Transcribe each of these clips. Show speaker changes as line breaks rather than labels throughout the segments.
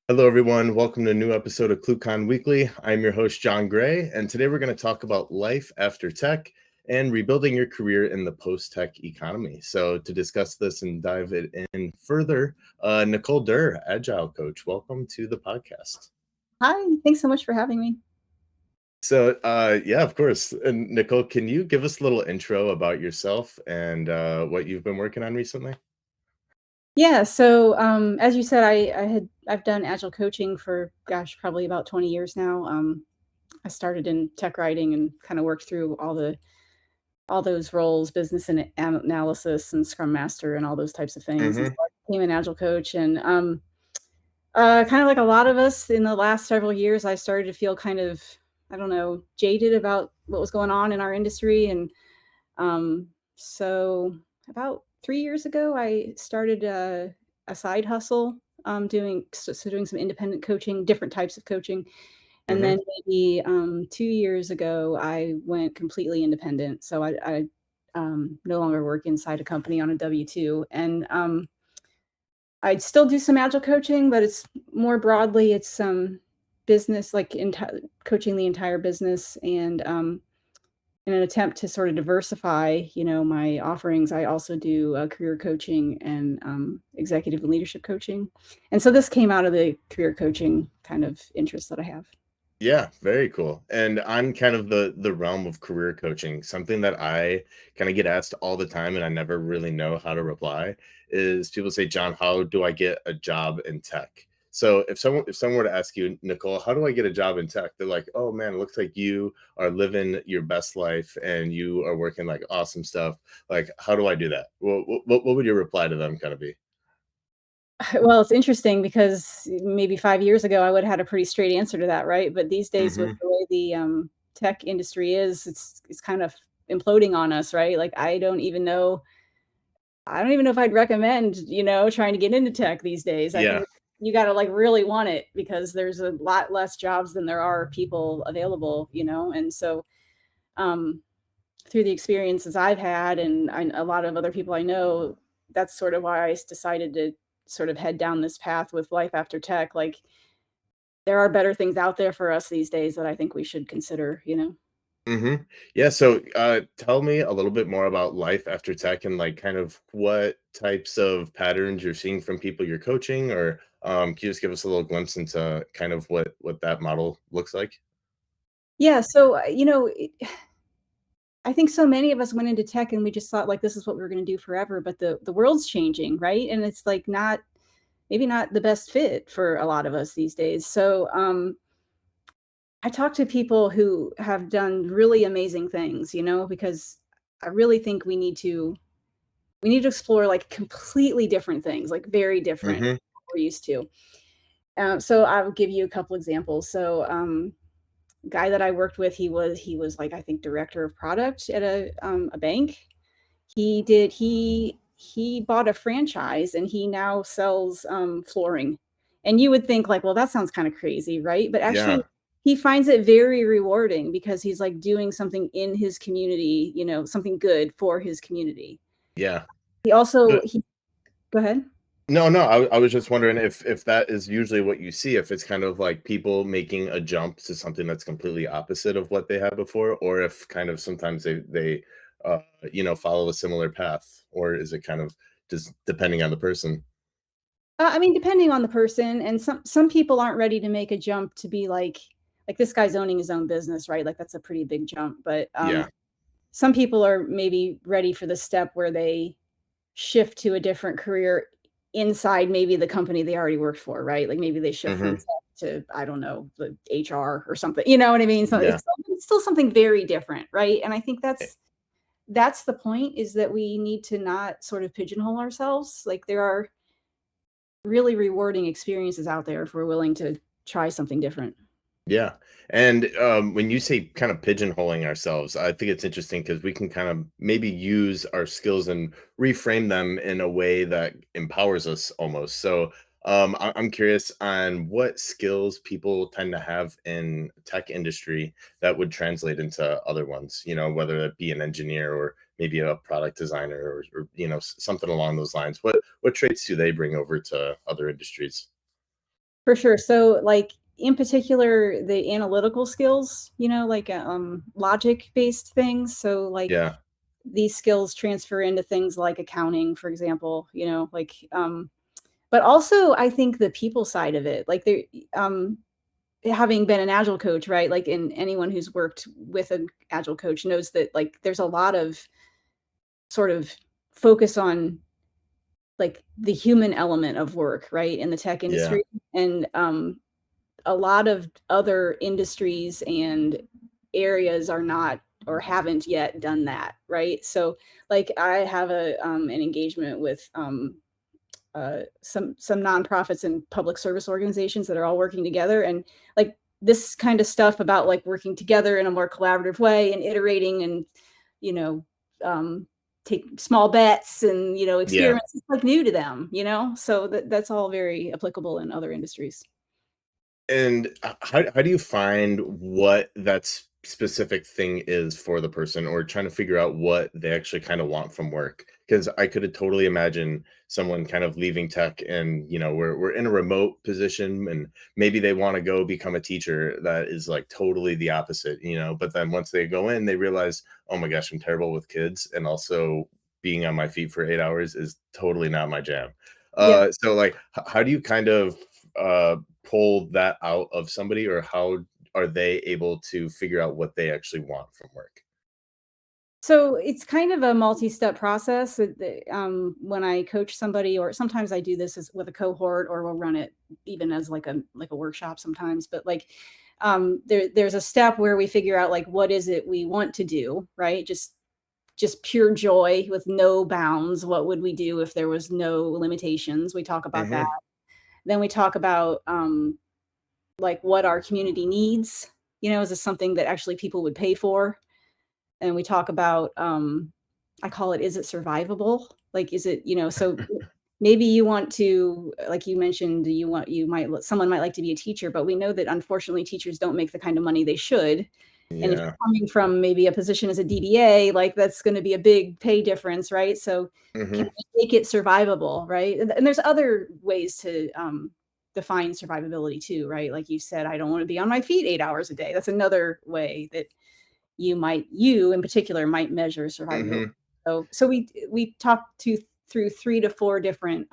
Hello, everyone. Welcome to a new episode of ClueCon Weekly. I'm your host, Jon Gray, and today we're going to talk about life after tech and rebuilding your career in the post-tech economy. So, to discuss this and dive it in further, Nicole Derr, agile coach. Welcome to the podcast.
Hi, thanks so much for having me.
So, yeah, of course. And Nicole, can you give us a little intro about yourself and what you've been working on recently?
Yeah, so as you said, I've done agile coaching for probably about 20 years now. I started in tech writing and kind of worked through all those roles, business and analysis and scrum master and all those types of things. And so
Hmm.
I became an agile coach and kind of like a lot of us in the last several years, I started to feel kind of, I don't know, jaded about what was going on in our industry. And so about 3 years ago, I started a side hustle, doing some independent coaching, different types of coaching. And
Hmm.
then maybe 2 years ago, I went completely independent. So I no longer work inside a company on a W-2. And I still do some agile coaching, but it's more broadly, it's some business, like coaching the entire business. And in an attempt to sort of diversify, my offerings, I also do career coaching and executive and leadership coaching. And so this came out of the career coaching kind of interest that I have.
Yeah, very cool. And on kind of the realm of career coaching, something that I kind of get asked all the time and I never really know how to reply is people say, "John, how do I get a job in tech?" So if someone were to ask you, "Nicole, how do I get a job in tech?" They're like, "Oh man, it looks like you are living your best life and you are working like awesome stuff. Like, how do I do that?" What would your reply to them kind of be?
Well, it's interesting because maybe 5 years ago, I would have had a pretty straight answer to that, right? But these days, with
Hmm.
the way the tech industry is, it's kind of imploding on us, right? Like I don't even know if I'd recommend, trying to get into tech these days. I
Yeah.
think you gotta, like, really want it because there's a lot less jobs than there are people available, and so, um, through the experiences I've had and a lot of other people I know, that's sort of why decided to sort of head down this path with life after tech. Like, there are better things out there for us these days that I think we should consider.
Hmm. Yeah. So, tell me a little bit more about life after tech and like kind of what types of patterns you're seeing from people you're coaching, or can you just give us a little glimpse into kind of what that model looks like?
Yeah, so, I think so many of us went into tech and we just thought, like, this is what we are gonna do forever, but the world's changing, right? And it's, like, not maybe not the best fit for a lot of us these days. So, I talk to people who have done really amazing things, because I really think we need to explore, like, completely different things, like, very different from
Hmm.
what we're used to. So I'll give you a couple examples. So, guy that I worked with, he was, like, I think, director of product at a bank. He bought a franchise and he now sells flooring. And you would think, like, well, that sounds kind of crazy, right? But
Yeah.
actually he finds it very rewarding because he's, like, doing something in his community, something good for his community.
Yeah.
He also
Uh,
he Go ahead.
No, no. I was just wondering if that is usually what you see, if it's kind of like people making a jump to something that's completely opposite of what they had before, or if kind of sometimes they follow a similar path, or is it kind of just depending on the person?
I mean, depending on the person, and some people aren't ready to make a jump to be like this guy's owning his own business, right? Like, that's a pretty big jump. But
Yeah.
some people are maybe ready for the step where they shift to a different career inside maybe the company they already worked for, right? Like, maybe they shift from
Hmm.
tech to, I don't know, the HR or something. You know what I mean? So
Yeah.
it's still something very different, right? And I think that's the point, is that we need to not sort of pigeonhole ourselves. Like, there are really rewarding experiences out there if we're willing to try something different.
Yeah. And when you say kind of pigeonholing ourselves, I think it's interesting because we can kind of maybe use our skills and reframe them in a way that empowers us almost. So I'm curious on what skills people tend to have in tech industry that would translate into other ones, whether it be an engineer or maybe a product designer or something along those lines. What traits do they bring over to other industries?
For sure. So, like, in particular, the analytical skills, like, logic-based things. So, like,
Yeah,
these skills transfer into things like accounting, for example, like, but also I think the people side of it, like, um, having been an agile coach, right? Like, and anyone who's worked with an agile coach knows that, like, there's a lot of sort of focus on, like, the human element of work, right, in the tech
yeah,
industry, and, a lot of other industries and areas are not or haven't yet done that, right? So, like, I have an engagement with, some nonprofits and public service organizations that are all working together, and, like, this kind of stuff about, like, working together in a more collaborative way and iterating and, you know, um, take small bets and,
yeah.
experiments, it's, like, new to them, so that's all very applicable in other industries.
And how do you find what specific thing is for the person, or trying to figure out what they actually kind of want from work? Because I could totally imagine someone kind of leaving tech, and we're in a remote position, and maybe they want to go become a teacher. That is like totally the opposite, but then once they go in, they realize, oh my gosh, I'm terrible with kids, and also being on my feet for 8 hours is totally not my jam.
Yeah.
So like, how do you kind of uh pull that out of somebody, or how are they able to figure out what they actually want from work?
So it's kind of a multi-step process. When I coach somebody, or sometimes I do this with a cohort, or we'll run it even as like a workshop sometimes. But, like, there's a step where we figure out, like, what is it we want to do, right? Just pure joy with no bounds. What would we do if there was no limitations? We talk about that.
Mhm.
Then we talk about, like, what our community needs. Is this something that actually people would pay for? And we talk about, I call it, is it survivable? Like, is it, so maybe you want to, like you mentioned, someone might like to be a teacher, but we know that unfortunately teachers don't make the kind of money they should. And if
Yeah.
you're coming from maybe a position as a DBA, like, that's going to be a big pay difference, right? So can
Mhm.
we make it survivable, right? And there's other ways to, define survivability too, right? Like you said, I don't want to be on my feet 8 hours a day. That's another way that you in particular might measure survivability.
Mhm.
So we talk through 3 to 4 different,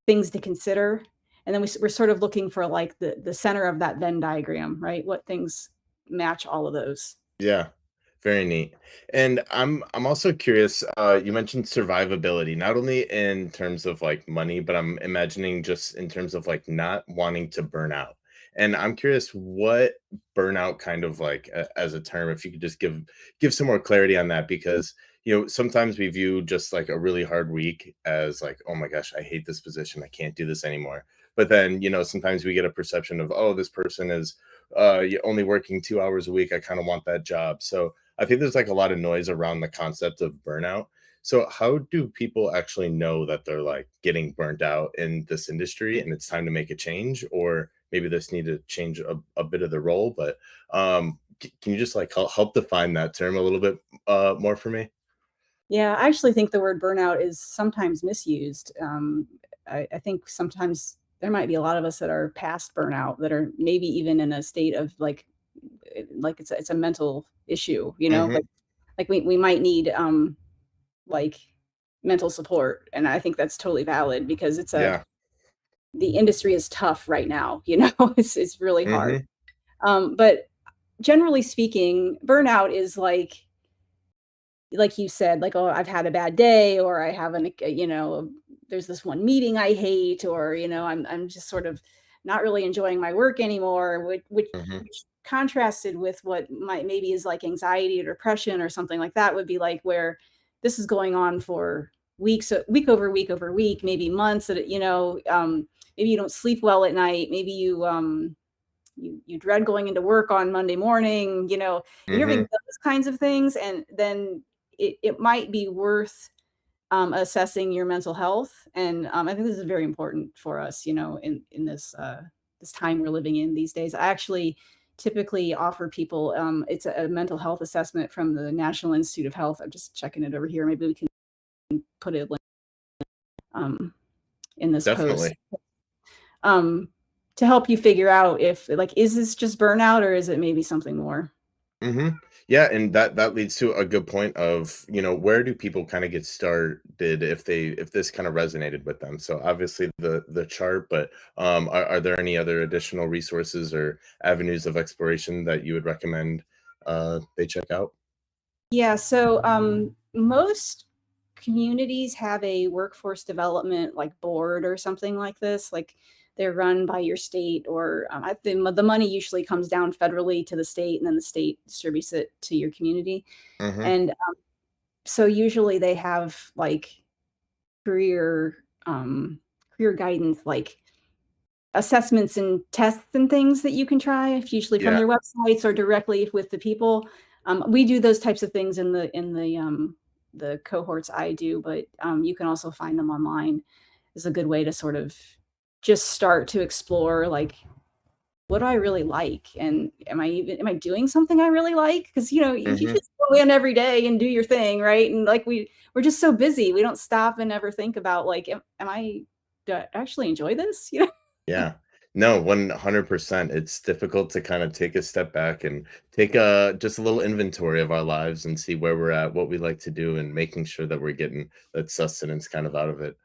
things to consider, and then we're sort of looking for, like, the center of that Venn diagram, right? What things match all of those.
Yeah. Very neat. And I'm also curious, you mentioned survivability, not only in terms of like money, but I'm imagining just in terms of like not wanting to burn out. And I'm curious what burnout kind of like, as a term, if you could just give some more clarity on that, because sometimes we view just like a really hard week as like, oh my gosh, I hate this position, I can't do this anymore. But then sometimes we get a perception of, oh, this person is only working 2 hours a week, I kind of want that job. So I think there's like a lot of noise around the concept of burnout. So how do people actually know that they're like getting burnt out in this industry and it's time to make a change, or maybe this need to change a bit of the role? But can you just like help define that term a little bit more for me?
Yeah, I actually think the word burnout is sometimes misused. I think sometimes there might be a lot of us that are past burnout, that are maybe even in a state of, like, it's a mental issue,
Hmm.
like we might need, like, mental support, and I think that's totally valid because
Yeah.
the industry is tough right now, it's really hard.
Hmm.
But generally speaking, burnout is like you said, like, "Oh, I've had a bad day," or "I have there's this one meeting I hate," or, I'm just sort of not really enjoying my work anymore,"
Hmm.
which contrasted with what might maybe is like anxiety or depression or something like that, would be like where this is going on for weeks, week over week over week, maybe months, maybe you don't sleep well at night, maybe you dread going into work on Monday morning, if you're having
Hmm.
those kinds of things, and then it might be worth, assessing your mental health. And, I think this is very important for us, in this time we're living in these days. I actually typically offer people, it's a mental health assessment from the National Institute of Health. I'm just checking it over here. Maybe we can put it, um, in this post.
Definitely.
to help you figure out if like, is this just burnout or is it maybe something more?
Hmm. Yeah, and that leads to a good point of, where do people kind of get started if this kind of resonated with them? So obviously the chart, but are there any other additional resources or avenues of exploration that you would recommend they check out?
Yeah, so most communities have a workforce development like board or something like this. Like they're run by your state, or I think the money usually comes down federally to the state, and then the state distributes it to your community.
Hmm.
And so usually they have like career career guidance, like assessments and tests and things that you can try, usually from
Yeah.
their websites or directly with the people. We do those types of things in the cohorts I do, but you can also find them online. Is a good way to sort of just start to explore like what do I really like, and am I doing something I really like? Because you
Hmm.
just go in every day and do your thing, right? And like we're just so busy, we don't stop and ever think about like, am I do I actually enjoy this?
Yeah. No, 100%. It's difficult to kind of take a step back and take a just a little inventory of our lives and see where we're at, what we like to do, and making sure that we're getting that sustenance kind of out of it.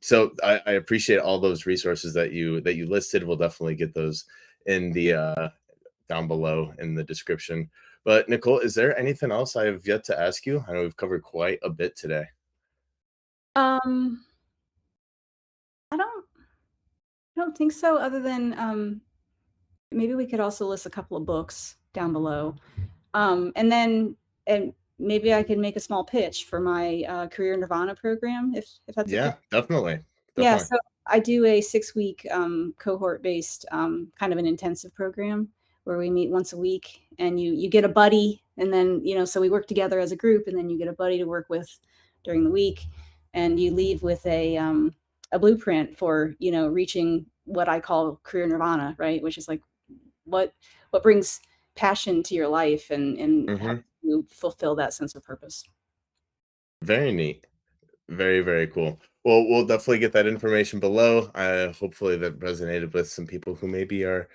So I appreciate all those resources that you listed. We'll definitely get those in the down below in the description. But Nicole, is there anything else I have yet to ask you? I know we've covered quite a bit today.
Um, I don't think so, other than, maybe we could also list a couple of books down below. And maybe I could make a small pitch for my, Career Nirvana program if that's okay?
Yeah, definitely.
Yeah,
Definitely.
so I do a 6-week, cohort-based, kind of an intensive program where we meet once a week, and you get a buddy, and then, so we work together as a group, and then you get a buddy to work with during the week, and you leave with a blueprint for, reaching what I call career nirvana, right? Which is like what what brings passion to your life and helps
Hmm.
you fulfill that sense of purpose.
Very neat. Very, very cool. Well, we'll definitely get that information below. Hopefully that resonated with some people who maybe are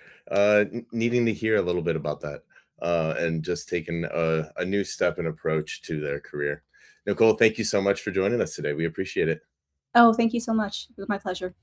needing to hear a little bit about that and just taking a new step and approach to their career. Nicole, thank you so much for joining us today. We appreciate it.
Oh, thank you so much. It was my pleasure.